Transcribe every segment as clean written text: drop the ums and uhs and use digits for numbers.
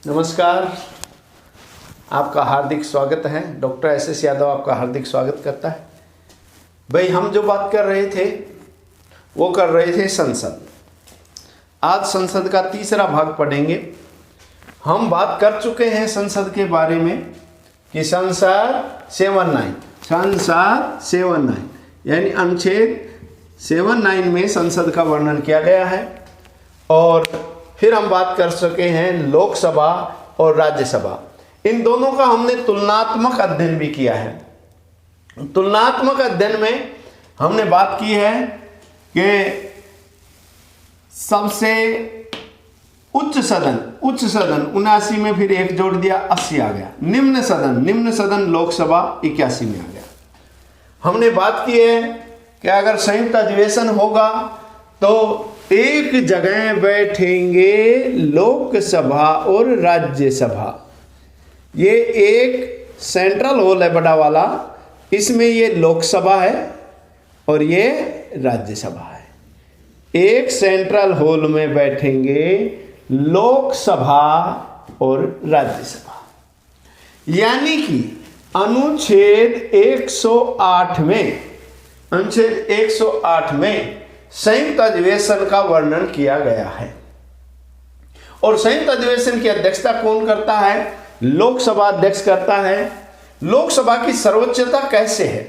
नमस्कार, आपका हार्दिक स्वागत है। डॉक्टर एस यादव आपका हार्दिक स्वागत करता है। भाई, हम जो बात कर रहे थे वो कर रहे थे संसद। आज संसद का तीसरा भाग पढ़ेंगे। हम बात कर चुके हैं संसद के बारे में कि संसद 79 यानी अनुच्छेद 79 में संसद का वर्णन किया गया है। और फिर हम बात कर सके हैं लोकसभा और राज्यसभा। इन दोनों का हमने तुलनात्मक अध्ययन भी किया है। तुलनात्मक अध्ययन में हमने बात की है कि सबसे उच्च सदन 79 में फिर एक जोड़ दिया 80 आ गया। निम्न सदन लोकसभा 81 में आ गया। हमने बात की है कि अगर संयुक्त अधिवेशन होगा तो एक जगह बैठेंगे लोकसभा और राज्यसभा। ये एक सेंट्रल हॉल है बड़ा वाला, इसमें ये लोकसभा है और ये राज्यसभा है। एक सेंट्रल हॉल में बैठेंगे लोकसभा और राज्यसभा। यानी कि अनुच्छेद 108 में संयुक्त अधिवेशन का वर्णन किया गया है। और संयुक्त अधिवेशन की अध्यक्षता कौन करता है? लोकसभा अध्यक्ष करता है। लोकसभा की सर्वोच्चता कैसे है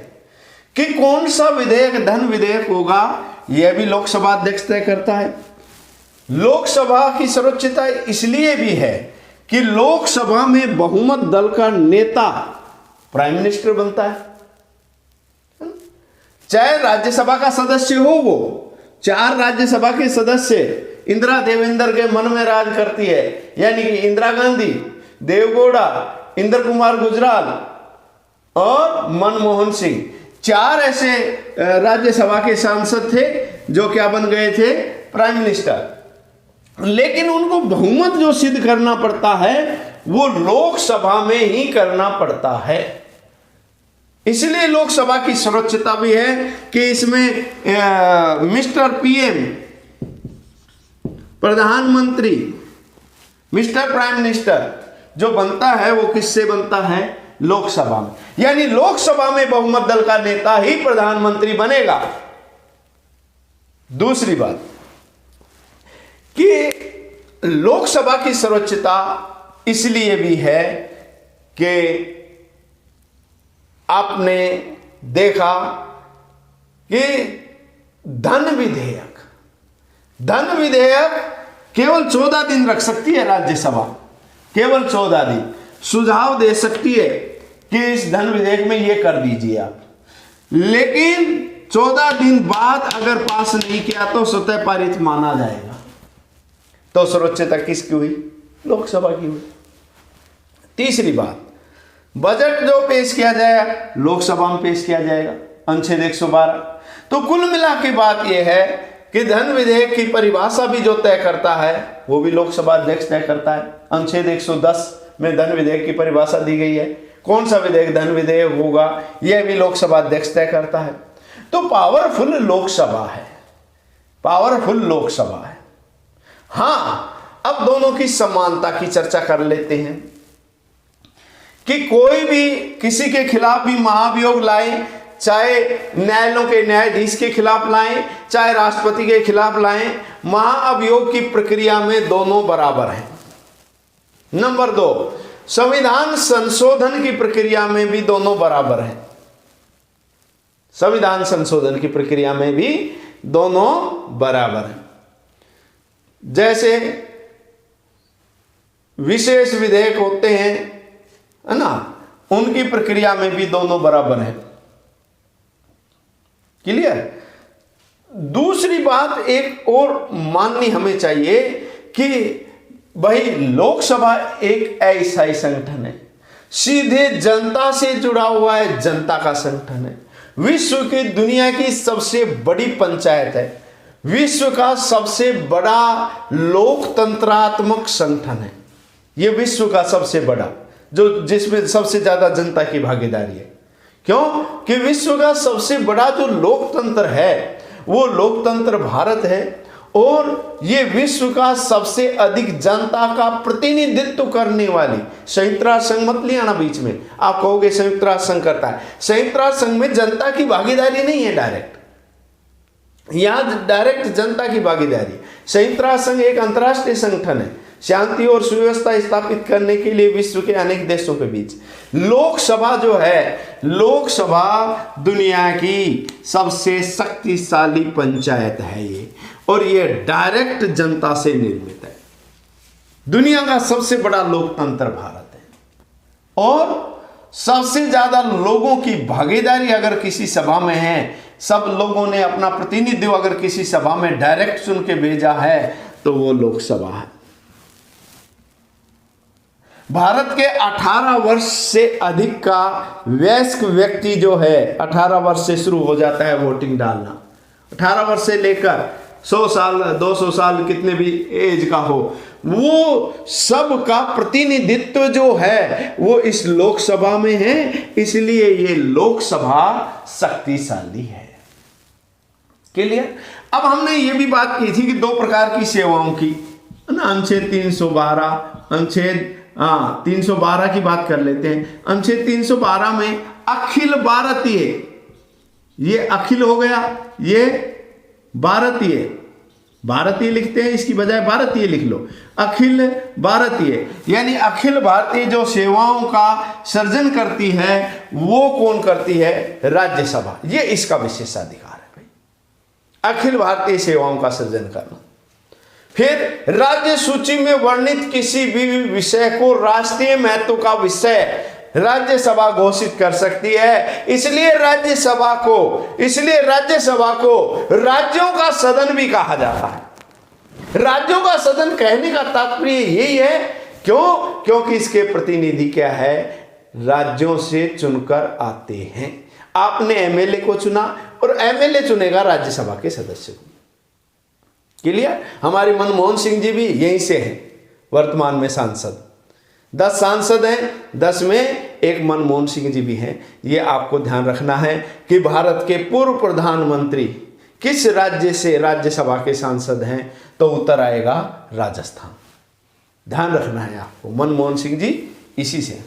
कि कौन सा विधेयक धन विधेयक होगा, यह भी लोकसभा अध्यक्ष तय करता है। लोकसभा की सर्वोच्चता इसलिए भी है कि लोकसभा में बहुमत दल का नेता प्राइम मिनिस्टर बनता है। चाहे राज्यसभा का सदस्य हो, वो 4 राज्यसभा के सदस्य इंदिरा देवेंद्र के मन में राज करती है। यानी कि इंदिरा गांधी, देवगौड़ा, इंद्र कुमार गुजराल और मनमोहन सिंह, 4 ऐसे राज्यसभा के सांसद थे जो क्या बन गए थे? Prime minister. लेकिन उनको बहुमत जो सिद्ध करना पड़ता है वो लोकसभा में ही करना पड़ता है। इसलिए लोकसभा की सर्वोच्चता भी है कि इसमें मिस्टर पीएम प्रधानमंत्री, मिस्टर प्राइम मिनिस्टर जो बनता है वो किससे बनता है? लोकसभा में। यानी लोकसभा में बहुमत दल का नेता ही प्रधानमंत्री बनेगा। दूसरी बात कि लोकसभा की सर्वोच्चता इसलिए भी है कि आपने देखा कि धन विधेयक केवल 14 दिन रख सकती है राज्यसभा। केवल 14 दिन सुझाव दे सकती है कि इस धन विधेयक में ये कर दीजिए आप। लेकिन 14 दिन बाद अगर पास नहीं किया तो स्वतः पारित माना जाएगा। तो सर्वोच्चता किसकी हुई? लोकसभा की हुई। तीसरी बात, बजट जो पेश किया जाएगा लोकसभा में पेश किया जाएगा, अनुच्छेद 112। तो कुल मिला के बात यह है कि धन विधेयक की परिभाषा भी जो तय करता है वो भी लोकसभा अध्यक्ष तय करता है। अनुच्छेद 110 में धन विधेयक की परिभाषा दी गई है। कौन सा विधेयक धन विधेयक होगा यह भी लोकसभा अध्यक्ष तय करता है। तो पावरफुल लोकसभा है। हाँ, अब दोनों की समानता की चर्चा कर लेते हैं कि कोई भी किसी के खिलाफ भी महाभियोग लाए, चाहे न्यायालयों के न्यायाधीश के खिलाफ लाएं, चाहे राष्ट्रपति के खिलाफ लाएं, महाअभियोग की प्रक्रिया में दोनों बराबर हैं। नंबर 2, संविधान संशोधन की प्रक्रिया में भी दोनों बराबर हैं। संविधान संशोधन की प्रक्रिया में भी दोनों बराबर हैं। जैसे विशेष विधेयक होते हैं, है ना, उनकी प्रक्रिया में भी दोनों बराबर हैं। क्लियर? दूसरी बात एक और माननी हमें चाहिए कि भाई लोकसभा एक ऐसा ही संगठन है, सीधे जनता से जुड़ा हुआ है, जनता का संगठन है। विश्व की दुनिया की सबसे बड़ी पंचायत है, विश्व का सबसे बड़ा लोकतंत्रात्मक संगठन है। यह विश्व का सबसे बड़ा, जो जिसमें सबसे ज्यादा जनता की भागीदारी है। क्यों? कि विश्व का सबसे बड़ा जो लोकतंत्र है वो लोकतंत्र भारत है। और ये विश्व का सबसे अधिक जनता का प्रतिनिधित्व करने वाली, संयुक्त राष्ट्र संघ मत ले आना बीच में, आप कहोगे संयुक्त राष्ट्र संघ करता है, संयुक्त राष्ट्र संघ में जनता की भागीदारी नहीं है डायरेक्ट, यहां डायरेक्ट जनता की भागीदारी। संयुक्त राष्ट्र संघ एक अंतर्राष्ट्रीय संगठन है, शांति और सुव्यवस्था स्थापित करने के लिए विश्व के अनेक देशों के बीच। लोकसभा जो है, लोकसभा दुनिया की सबसे शक्तिशाली पंचायत है ये, और ये डायरेक्ट जनता से निर्मित है। दुनिया का सबसे बड़ा लोकतंत्र भारत है, और सबसे ज्यादा लोगों की भागीदारी अगर किसी सभा में है, सब लोगों ने अपना प्रतिनिधित्व अगर किसी सभा में डायरेक्ट चुन के भेजा है, तो वो लोकसभा है। भारत के 18 वर्ष से अधिक का वयस्क व्यक्ति जो है, 18 वर्ष से शुरू हो जाता है वोटिंग डालना, 18 वर्ष से लेकर 100 साल 200 साल कितने भी एज का हो, वो सब का प्रतिनिधित्व जो है वो इस लोकसभा में है, इसलिए ये लोकसभा शक्तिशाली है। क्लियर? अब हमने ये भी बात की थी कि दो प्रकार की सेवाओं की, अनुच्छेद 312, अनुच्छेद 312 की बात कर लेते हैं। अनुच्छेद 312 में अखिल भारतीय, ये अखिल हो गया, ये भारतीय, भारतीय लिखते हैं, इसकी बजाय भारतीय लिख लो, अखिल भारतीय, यानी अखिल भारतीय जो सेवाओं का सर्जन करती है वो कौन करती है? राज्यसभा। ये इसका विशेषाधिकार है भाई, अखिल भारतीय सेवाओं का सर्जन करना। फिर राज्य सूची में वर्णित किसी भी विषय को राष्ट्रीय महत्व का विषय राज्यसभा घोषित कर सकती है, इसलिए राज्यसभा को राज्यों का सदन भी कहा जाता है। राज्यों का सदन कहने का तात्पर्य यही है, क्यों? क्योंकि इसके प्रतिनिधि क्या है? राज्यों से चुनकर आते हैं। आपने एमएलए को चुना और एमएलए चुनेगा राज्यसभा के सदस्य को। क्लियर? हमारे मनमोहन सिंह जी भी यहीं से हैं, वर्तमान में सांसद। 10 सांसद हैं, 10 में एक मनमोहन सिंह जी भी हैं। ये आपको ध्यान रखना है कि भारत के पूर्व प्रधानमंत्री किस राज्य से राज्यसभा के सांसद हैं, तो उत्तर आएगा राजस्थान। ध्यान रखना है आपको, मनमोहन सिंह जी इसी से।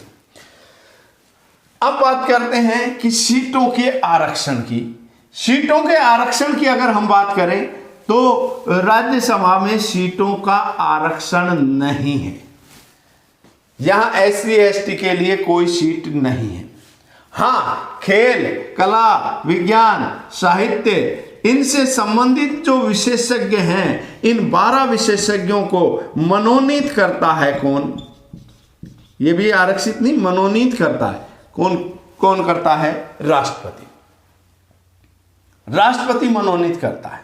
अब बात करते हैं कि सीटों के आरक्षण की। सीटों के आरक्षण की अगर हम बात करें तो राज्यसभा में सीटों का आरक्षण नहीं है। यहां एससी एसटी के लिए कोई सीट नहीं है। हां, खेल, कला, विज्ञान, साहित्य, इनसे संबंधित जो विशेषज्ञ हैं, इन 12 विशेषज्ञों को मनोनीत करता है कौन? ये भी आरक्षित नहीं, मनोनीत करता है कौन? कौन करता है? राष्ट्रपति। राष्ट्रपति मनोनीत करता है।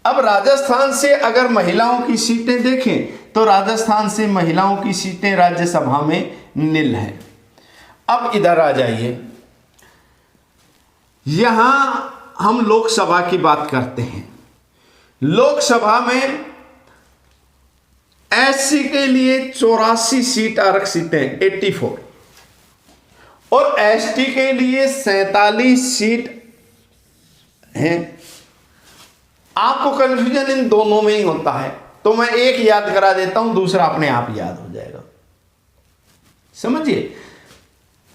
अब राजस्थान से अगर महिलाओं की सीटें देखें तो राजस्थान से महिलाओं की सीटें राज्यसभा में नील हैं। अब इधर आ जाइए, यहां हम लोकसभा की बात करते हैं। लोकसभा में एससी के लिए 84 सीट आरक्षित हैं, 84, और एसटी के लिए 47 सीट हैं। आपको कंफ्यूजन इन दोनों में ही होता है, तो मैं एक याद करा देता हूं, दूसरा अपने आप याद हो जाएगा। समझिए,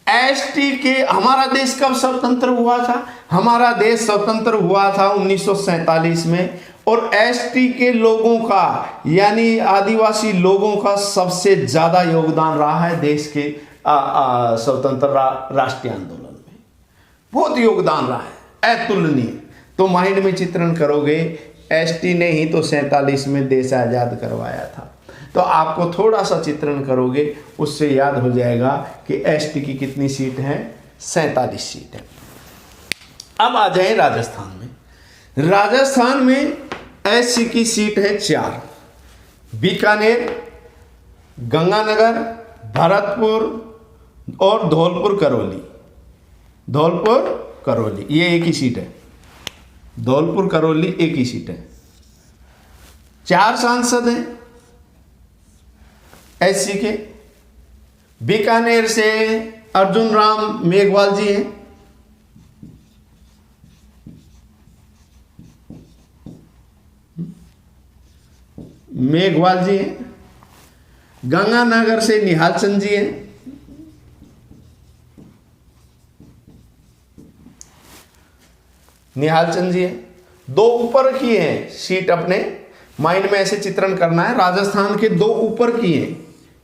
एसटी के, हमारा देश कब स्वतंत्र हुआ था? हमारा देश स्वतंत्र हुआ था 1947 में, और एसटी के लोगों का, यानी आदिवासी लोगों का सबसे ज्यादा योगदान रहा है देश के स्वतंत्र राष्ट्रीय आंदोलन में। बहुत योगदान रहा है, अतुलनीय। तो माइंड में चित्रण करोगे, एसटी ने ही तो 47 में देश आजाद करवाया था, तो आपको थोड़ा सा चित्रण करोगे, उससे याद हो जाएगा कि एसटी की कितनी सीट है? 47 सीट है। अब आ जाए राजस्थान में। राजस्थान में एससी की सीट है 4, बीकानेर, गंगानगर, भरतपुर और धौलपुर करौली। धौलपुर करौली ये एक ही सीट है, धौलपुर करौली एक ही सीट है। 4 सांसद हैं एससी के। बीकानेर से अर्जुन राम मेघवाल जी हैं, मेघवाल जी हैं। गंगानगर से निहाल चंद जी हैं। निहाल चंद जी हैं। दो ऊपर की हैं सीट, अपने माइंड में ऐसे चित्रण करना है। राजस्थान के दो ऊपर की हैं,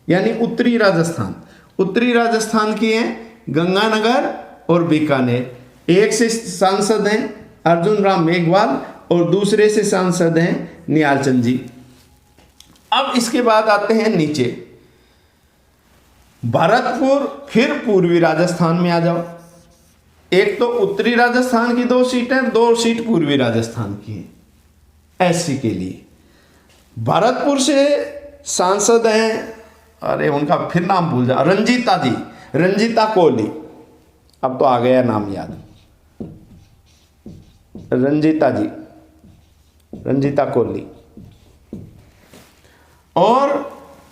यानी उत्तरी राजस्थान। उत्तरी राजस्थान की हैं गंगानगर और बीकानेर। एक से सांसद हैं अर्जुन राम मेघवाल और दूसरे से सांसद हैं निहाल चंद जी। अब इसके बाद आते हैं नीचे भरतपुर, फिर पूर्वी राजस्थान में आ जाओ। एक तो उत्तरी राजस्थान की 2 सीटें, 2 सीट पूर्वी राजस्थान की हैं एससी के लिए। भरतपुर से सांसद हैं, अरे उनका फिर नाम भूल जा, रंजीता जी, रंजीता कोहली। अब तो आ गया नाम याद, रंजीता जी, रंजीता कोहली। और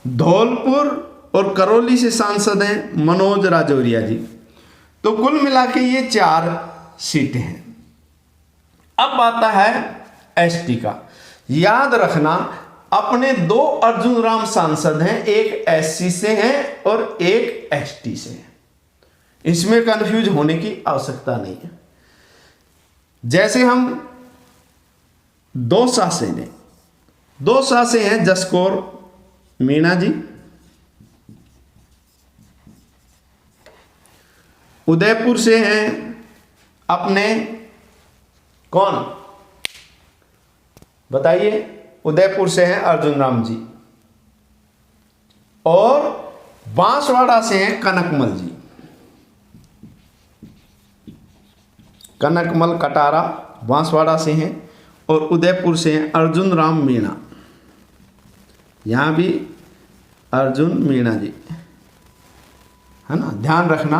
धौलपुर और करौली से सांसद हैं मनोज राजौरिया जी। तो कुल मिला के ये 4 सीटें हैं। अब आता है एसटी का। याद रखना अपने 2 अर्जुन राम सांसद हैं, एक एससी से हैं और एक एसटी से हैं। इसमें कंफ्यूज होने की आवश्यकता नहीं है। जैसे हम दौसा से ने, दौसा से हैं जसकौर मीणा जी। उदयपुर से हैं अपने कौन बताइए, उदयपुर से हैं अर्जुन राम जी। और बांसवाड़ा से हैं कनकमल जी, कनकमल कटारा बांसवाड़ा से हैं। और उदयपुर से हैं अर्जुन राम मीणा, यहाँ भी अर्जुन मीणा जी है ना, ध्यान रखना।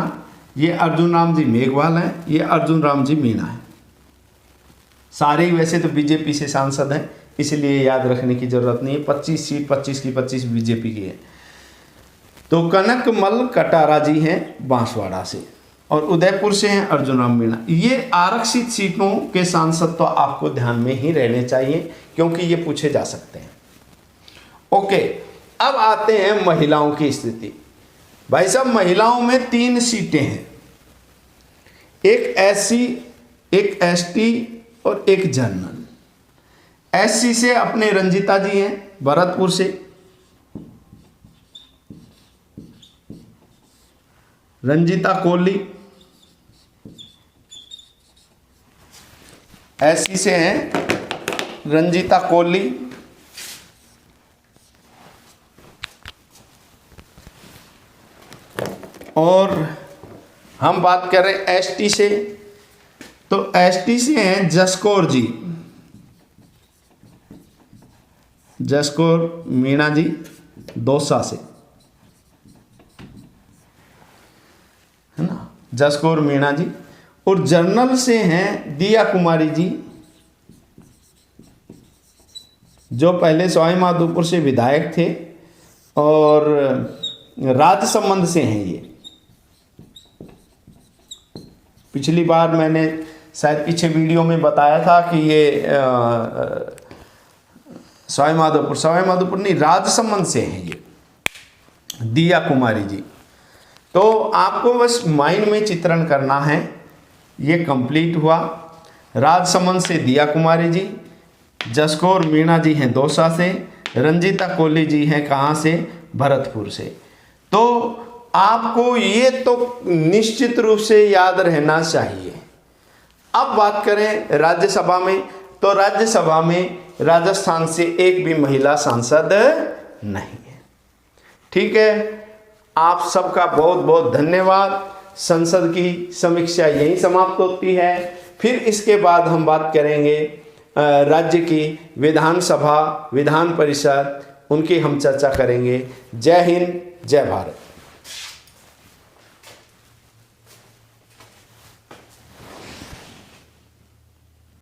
ये अर्जुन राम जी मेघवाल हैं, ये अर्जुन राम जी मीणा है। सारे ही वैसे तो बीजेपी से सांसद हैं, इसलिए याद रखने की जरूरत नहीं है। 25 सीट 25 की 25 बीजेपी की है। तो कनकमल कटारा जी हैं बांसवाड़ा से और उदयपुर से हैं अर्जुन राम मीणा। ये आरक्षित सीटों के सांसद तो आपको ध्यान में ही रहने चाहिए, क्योंकि ये पूछे जा सकते हैं। ओके, अब आते हैं महिलाओं की स्थिति। भाई साहब, महिलाओं में 3 सीटें हैं, एक एससी, एक एसटी और एक जनरल। एससी से अपने रंजीता जी हैं भरतपुर से, रंजीता कोहली। एससी से हैं रंजीता कोहली। और हम बात कर रहे हैं एसटी से, तो एसटी से हैं जसकौर जी, जसकौर मीणा जी दौसा से, है ना, जसकौर मीणा जी। और जनरल से हैं दिया कुमारी जी, जो पहले सवाई माधोपुर से विधायक थे और राजसमंद से हैं ये। पिछली बार मैंने शायद पीछे वीडियो में बताया था कि ये सवाई माधोपुर नहीं, राजसमंद से हैं ये दिया कुमारी जी। तो आपको बस माइंड में चित्रण करना है। ये कंप्लीट हुआ। राजसमंद से दिया कुमारी जी, जसकौर मीणा जी हैं दौसा से, रंजीता कोहली जी हैं कहाँ से, भरतपुर से। तो आपको ये तो निश्चित रूप से याद रहना चाहिए। अब बात करें राज्यसभा में, तो राज्यसभा में राजस्थान से एक भी महिला सांसद नहीं है। ठीक है, आप सबका बहुत बहुत धन्यवाद। संसद की समीक्षा यहीं समाप्त होती है। फिर इसके बाद हम बात करेंगे राज्य की विधानसभा, विधान परिषद, उनकी हम चर्चा करेंगे। जय हिंद, जय भारत।